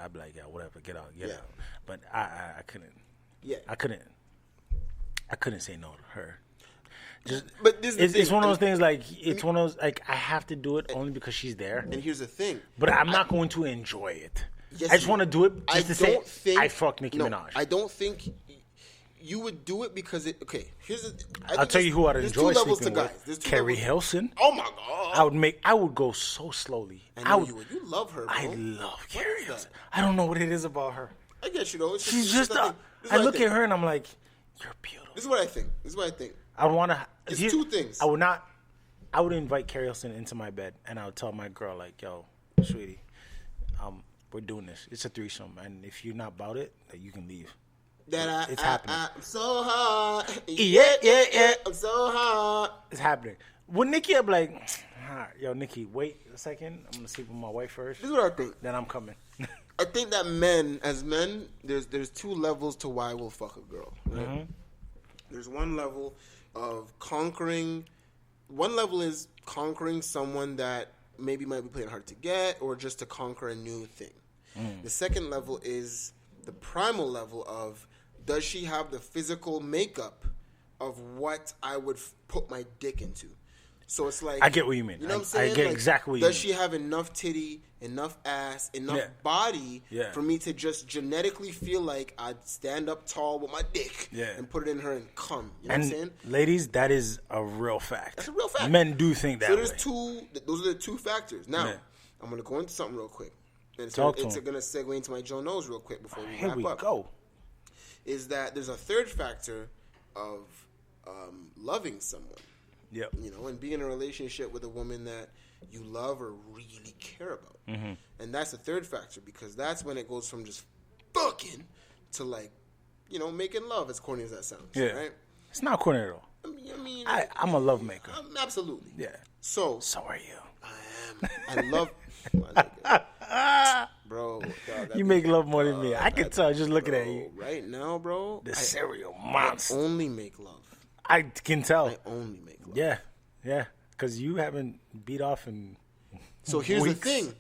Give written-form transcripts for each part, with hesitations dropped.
I'd be like, yeah, whatever, get out. But I couldn't. Yeah. I couldn't say no to her. But this is it's one of those things like it's one of those like I have to do it only because she's there. And here's the thing. But I'm not going to enjoy it. Yes, I just want to do it just to say I fucked Nicki Minaj. I don't think you would do it because it. Okay, I'll tell you who I'd enjoy sleeping with. Carrie Hilson. Oh my god! I would go so slowly. I know you would. You love her, bro. I love Carrie Hilson. I don't know what it is about her. I get you though. She's just. I look at her and I'm like, you're beautiful. This is what I think. I want to. It's two things. I would invite Carrie Hilson into my bed and I would tell my girl like, yo, sweetie, we're doing this. It's a threesome, and if you're not about it, like, you can leave. It's happening. I'm so hot. Yeah. I'm so hot. It's happening. With Nikki, I'm like, yo, Nikki, wait a second. I'm gonna sleep with my wife first. This is what I think. Then I'm coming. I think that as men, there's two levels to why we'll fuck a girl. Right? Mm-hmm. There's one level of conquering. One level is conquering someone that maybe might be playing hard to get, or just to conquer a new thing. The second level is the primal level of, does she have the physical makeup of what I would put my dick into? So it's like, I get what you mean. You know what I'm saying? I get exactly what you mean. Does she have enough titty, enough ass, enough body for me to just genetically feel like I'd stand up tall with my dick and put it in her and come? You know what I'm saying? Ladies, that is a real fact. That's a real fact. Men do think that way. So those are the two factors. Now, I'm going to go into something real quick. And it's going to segue into my JoKnows real quick before we wrap up. Here we go. Is that there's a third factor of loving someone. Yep. You know, and being in a relationship with a woman that you love or really care about. Mm-hmm. And that's the third factor, because that's when it goes from just fucking to, like, you know, making love, as corny as that sounds. Yeah. Right? It's not corny at all. I'm a love maker. Absolutely. Yeah. So are you. I am. I love... Bro, dog, you make love more than me. I can tell just looking at you. Right now, bro. The serial monster. I only make love. I can tell. I only make love. Yeah. Because you haven't beat off in So here's the thing.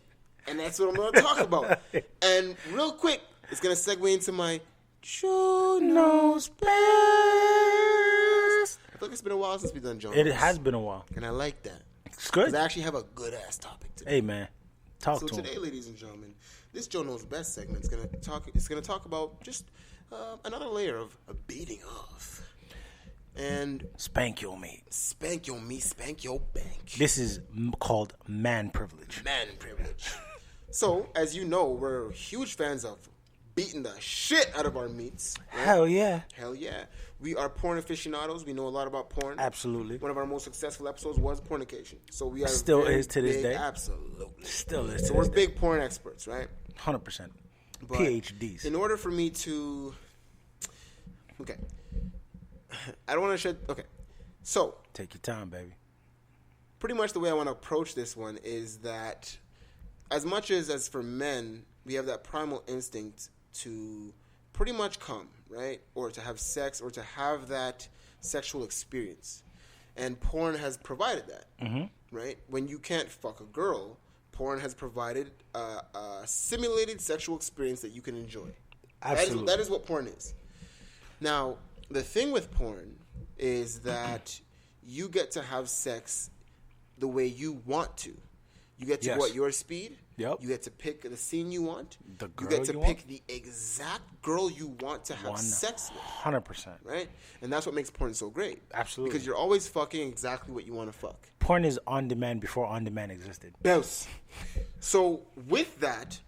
And that's what I'm going to talk about. And real quick, it's going to segue into my JoKnows best. I feel like it's been a while since we've done JoKnows. It has been a while. And I like that. It's good. Because I actually have a good-ass topic today. Hey, man. Talk to today, ladies and gentlemen, this JoKnows best segment is going to talk about just another layer of beating off. And spank your mate. Spank your meat, spank your bank. This is called man privilege. Man privilege. So, as you know, we're huge fans of beating the shit out of our meats. Right? Hell yeah. Hell yeah. We are porn aficionados. We know a lot about porn. Absolutely. One of our most successful episodes was Pornication. So we are still is to this day. Absolutely. Still is. So we're big porn experts, right? 100%. But PhDs. In order for me to, okay, I don't want to shed. Okay, so take your time, baby. Pretty much the way I want to approach this one is that, as much as for men, we have that primal instinct to pretty much come, right? Or to have sex, or to have that sexual experience. And porn has provided that, right? When you can't fuck a girl, porn has provided a simulated sexual experience that you can enjoy. Absolutely. That is what porn is. Now, the thing with porn is that you get to have sex the way you want to. You get to go at your speed. Yep. You get to pick the scene you want. The girl you get to pick the exact girl you want to have sex with. 100%. Right? And that's what makes porn so great. Absolutely. Because you're always fucking exactly what you want to fuck. Porn is on demand before on demand existed. Yes. So with that,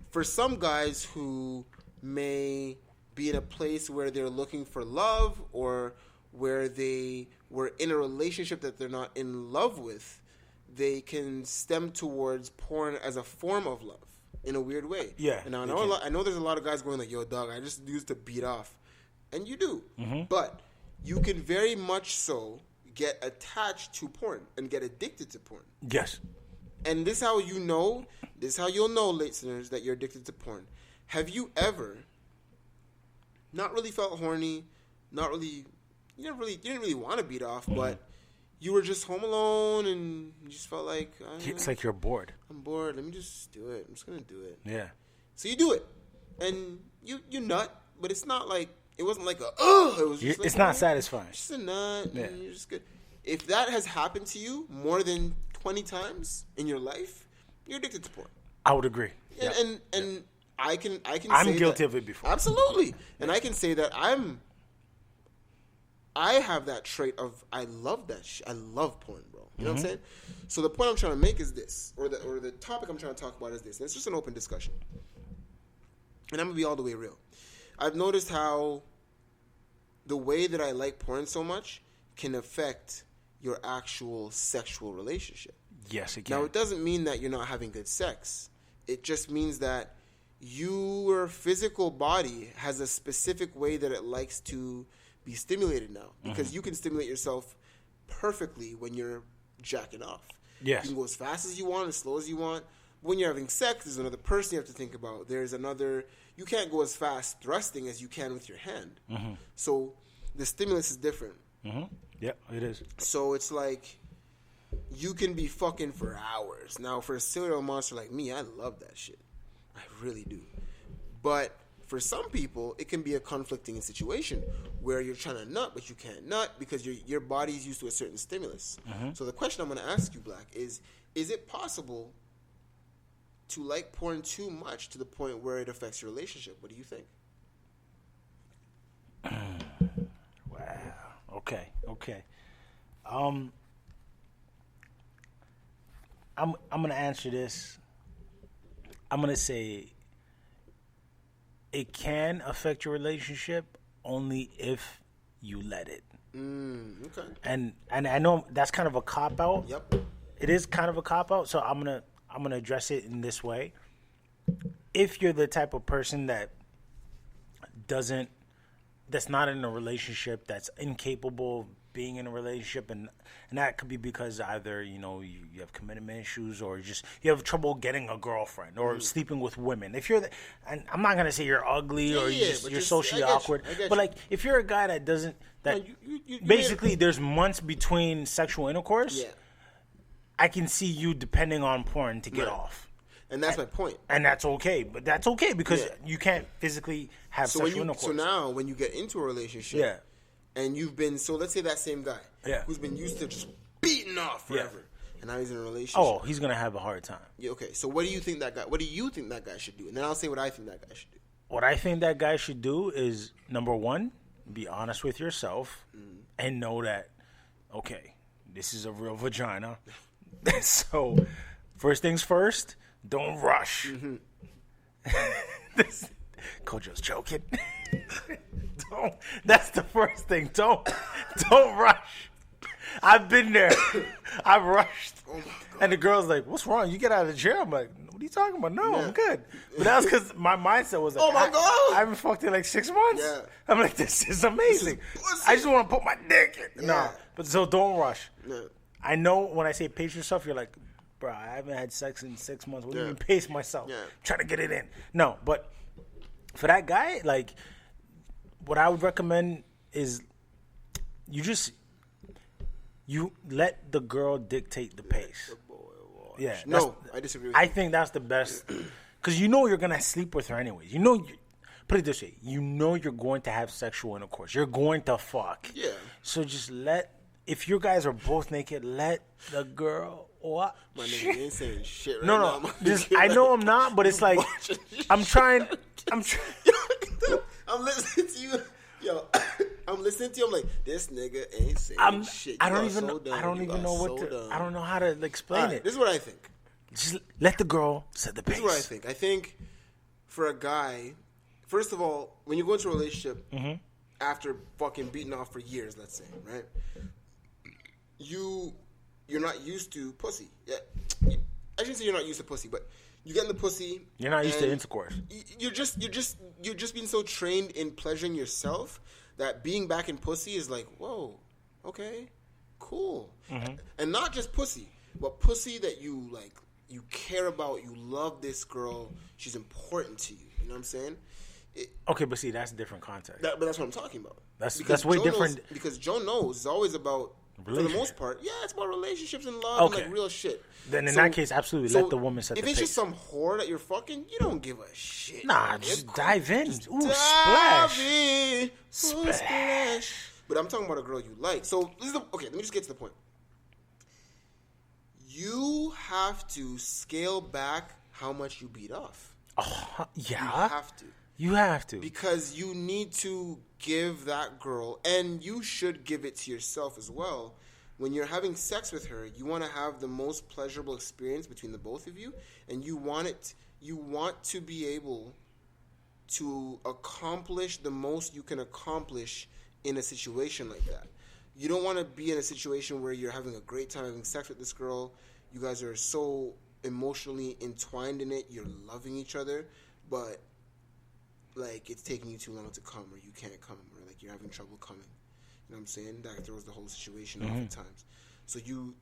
for some guys who may be in a place where they're looking for love, or where they were in a relationship that they're not in love with, they can stem towards porn as a form of love in a weird way. Yeah. And I know there's a lot of guys going like, yo, dog, I just used to beat off. And you do. Mm-hmm. But you can very much so get attached to porn and get addicted to porn. Yes. And this is how you'll know, listeners, that you're addicted to porn. Have you ever not really felt horny, you didn't really want to beat off, but you were just home alone and you just felt like, it's like you're bored. I'm bored. Let me just do it. I'm just going to do it. Yeah. So you do it, and you nut, but it's not like it wasn't like a It was just it's not satisfying. Just a nut, and you're just good. If that has happened to you more than 20 times in your life, you're addicted to porn. I would agree. And I can. I'm say guilty that, of it before. Absolutely, and I can say that I have that trait of I love that shit. I love porn, bro. You know what I'm saying? So the point I'm trying to make is this, or the topic I'm trying to talk about is this. And it's just an open discussion. And I'm gonna be all the way real. I've noticed how the way that I like porn so much can affect your actual sexual relationship. Yes, it can. Now, it doesn't mean that you're not having good sex. It just means that your physical body has a specific way that it likes to be stimulated now. Because you can stimulate yourself perfectly when you're jacking off. Yes. You can go as fast as you want, as slow as you want. When you're having sex, there's another person you have to think about. You can't go as fast thrusting as you can with your hand. So the stimulus is different. Yeah, it is. So it's like you can be fucking for hours. Now, for a serial monster like me, I love that shit. I really do. But for some people, it can be a conflicting situation where you're trying to nut, but you can't nut because your body's used to a certain stimulus. So the question I'm going to ask you, Black, is it possible to like porn too much to the point where it affects your relationship? What do you think? Wow. Okay. I'm gonna answer this. I'm gonna say it can affect your relationship only if you let it. Okay. And I know that's kind of a cop out. Yep. It is kind of a cop out. So I'm gonna address it in this way. If you're the type of person that's not in a relationship, that's incapable of being in a relationship, and that could be because either you have commitment issues, or you have trouble getting a girlfriend, or sleeping with women. If you're and I'm not gonna say you're ugly or you're socially awkward, but like if you're a guy that doesn't basically there's months between sexual intercourse, I can see you depending on porn to get off. And that's my point. And that's okay. But that's okay because you can't physically have sexual intercourse. So now when you get into a relationship and you've been, so let's say that same guy who's been used to just beating off forever and now he's in a relationship. Oh, he's going to have a hard time. Yeah, okay. So what do you think that guy should do? And then I'll say what I think that guy should do. What I think that guy should do is, number one, be honest with yourself and know that, okay, this is a real vagina. So first things first, don't rush. KoJo's joking. That's the first thing. Don't rush. I've been there. I've rushed. Oh my God. And the girl's like, what's wrong? You get out of the chair. I'm like, what are you talking about? No, I'm good. But that was because my mindset was like, oh my God. I haven't fucked in like 6 months. Yeah. I'm like, this is amazing. I just want to put my dick in. Yeah. No. But so don't rush. Yeah. I know when I say pace yourself, you're like, bro, I haven't had sex in 6 months. What do you mean pace myself? I'm trying to get it in. No, but for that guy, like, what I would recommend is you let the girl dictate the pace. Yeah. No, I disagree with you. I think that's the best. Because you're going to sleep with her anyways. Put it this way. You're going to have sexual intercourse. You're going to fuck. Yeah. So just if you guys are both naked, let the girl... What? My nigga, you ain't saying shit right now. No, I know I'm not, but it's like I'm trying. I'm listening to you. Yo, I'm listening to you. I'm like, this nigga ain't saying shit. I don't even know I don't know how to explain it. This is what I think. Just let the girl set the pace. This is what I think. I think for a guy, first of all, when you go into a relationship after fucking beating off for years, let's say, right? You're not used to pussy. Yeah, I shouldn't say you're not used to pussy, but you get in the pussy. You're not used to intercourse. You're just being so trained in pleasuring yourself that being back in pussy is like, whoa, okay, cool, and not just pussy, but pussy that you like, you care about, you love this girl, she's important to you. You know what I'm saying? Okay, but see, that's a different context. But that's what I'm talking about. That's way different. Because JoKnows is always about For the most part, yeah, it's about relationships and love and like real shit. Then in that case, absolutely let the woman set the pace. If it's just some whore that you're fucking, you don't give a shit. Nah, just dive in. Ooh, splash. But I'm talking about a girl you like. So okay, let me just get to the point. You have to scale back how much you beat off. Yeah. You have to. Because you need to give that girl, and you should give it to yourself as well. When you're having sex with her, you want to have the most pleasurable experience between the both of you, and you want to be able to accomplish the most you can accomplish in a situation like that. You don't want to be in a situation where you're having a great time having sex with this girl. You guys are so emotionally entwined in it. You're loving each other, but like it's taking you too long to come, or you can't come, or like you're having trouble coming. You know what I'm saying? That throws the whole situation off at times. So you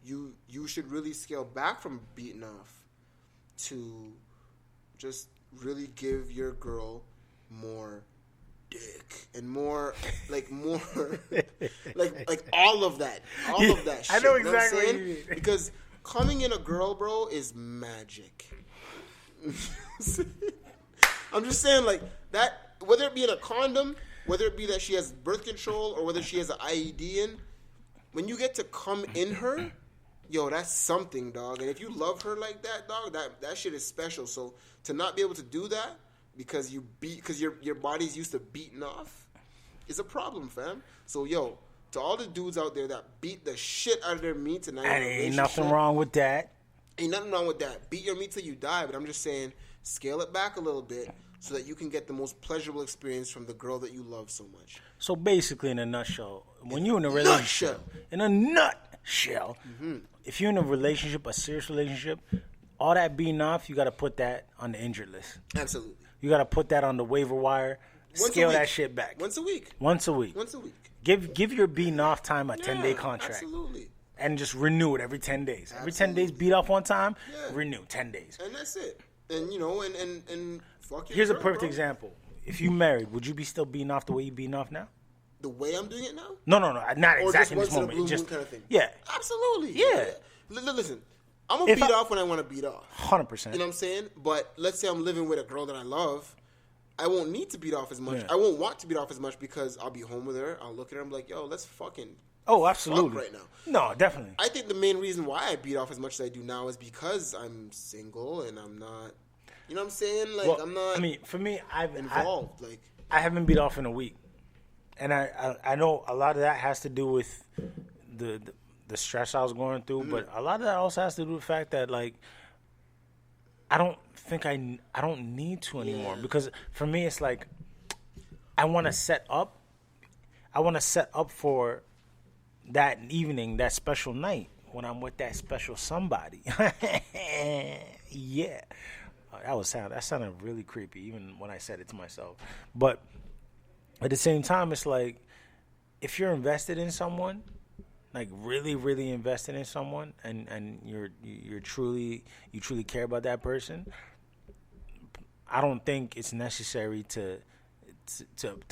should really scale back from beating off to just really give your girl more dick and more like all of that shit. I know exactly what you mean. Because coming in a girl, bro, is magic. I'm just saying, like that, whether it be in a condom, whether it be that she has birth control, or whether she has an IED in, when you get to come in her, yo, that's something, dog. And if you love her like that, dog, that shit is special. So to not be able to do that because your body's used to beating off is a problem, fam. So yo, to all the dudes out there that beat the shit out of their meat tonight, and ain't nothing wrong with that. Ain't nothing wrong with that. Beat your meat till you die. But I'm just saying, scale it back a little bit so that you can get the most pleasurable experience from the girl that you love so much. So basically, in a nutshell, when you're in a relationship, if you're in a relationship, a serious relationship, all that beating off, you got to put that on the injured list. Absolutely. You got to put that on the waiver wire. Scale that shit back. Once a week. Give your beating off time a 10-day contract. Absolutely. And just renew it every 10 days. Every 10 days, beat off one time, renew 10 days. And that's it. And, you know, and fuck your Here's girl, a perfect bro. example. If you married, would you be still beating off the way you beating off now? The way I'm doing it now? No, not exactly in this moment. Blue Just moon kind of thing. Yeah. Absolutely. Yeah. Listen, I'm going to beat off when I want to beat off. 100%. You know what I'm saying? But let's say I'm living with a girl that I love. I won't need to beat off as much. Yeah. I won't want to beat off as much because I'll be home with her. I'll look at her. I'm like, yo, let's fucking absolutely. fuck right now. No, definitely. I think the main reason why I beat off as much as I do now is because I'm single and I'm not, you know what I'm saying? Like, I'm not. I mean, for me, I've involved. I haven't beat off in a week, and I know a lot of that has to do with the stress I was going through, but a lot of that also has to do with the fact that like I don't think I don't need to anymore because for me it's like I want to set up for that evening, that special night when I'm with that special somebody. Yeah. That sounded really creepy even when I said it to myself. But at the same time, it's like if you're invested in someone, like really, really invested in someone, and you truly care about that person, I don't think it's necessary to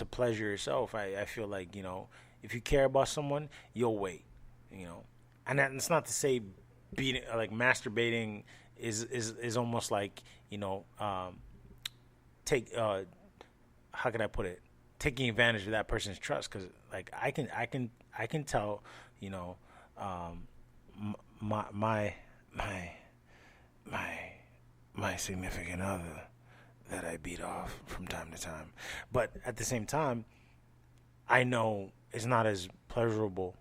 pleasure yourself. I feel like, you know, if you care about someone, you'll wait, you know. And that's not to say masturbating is almost like, you know, how can I put it? Taking advantage of that person's trust, because like I can tell, you know, my significant other that I beat off from time to time, but at the same time, I know it's not as pleasurable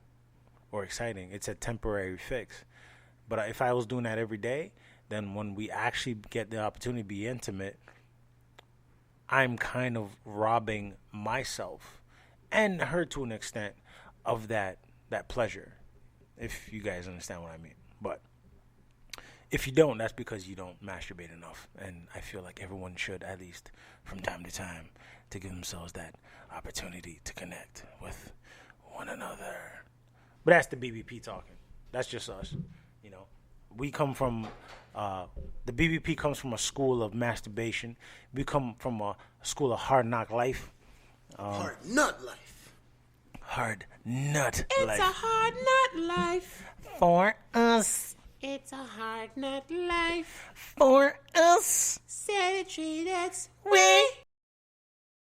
or exciting. It's a temporary fix. But if I was doing that every day, then when we actually get the opportunity to be intimate, I'm kind of robbing myself and her to an extent of that pleasure, if you guys understand what I mean. But if you don't, that's because you don't masturbate enough. And I feel like everyone should, at least from time to time, to give themselves that opportunity to connect with one another. But that's the BBP talking. That's just us, you know. We come from, the BBP comes from a school of masturbation. We come from a school of hard knock life. Hard nut life. hard nut It's life. a hard nut life. For us. It's a hard nut life. For us. Said it treat us. We.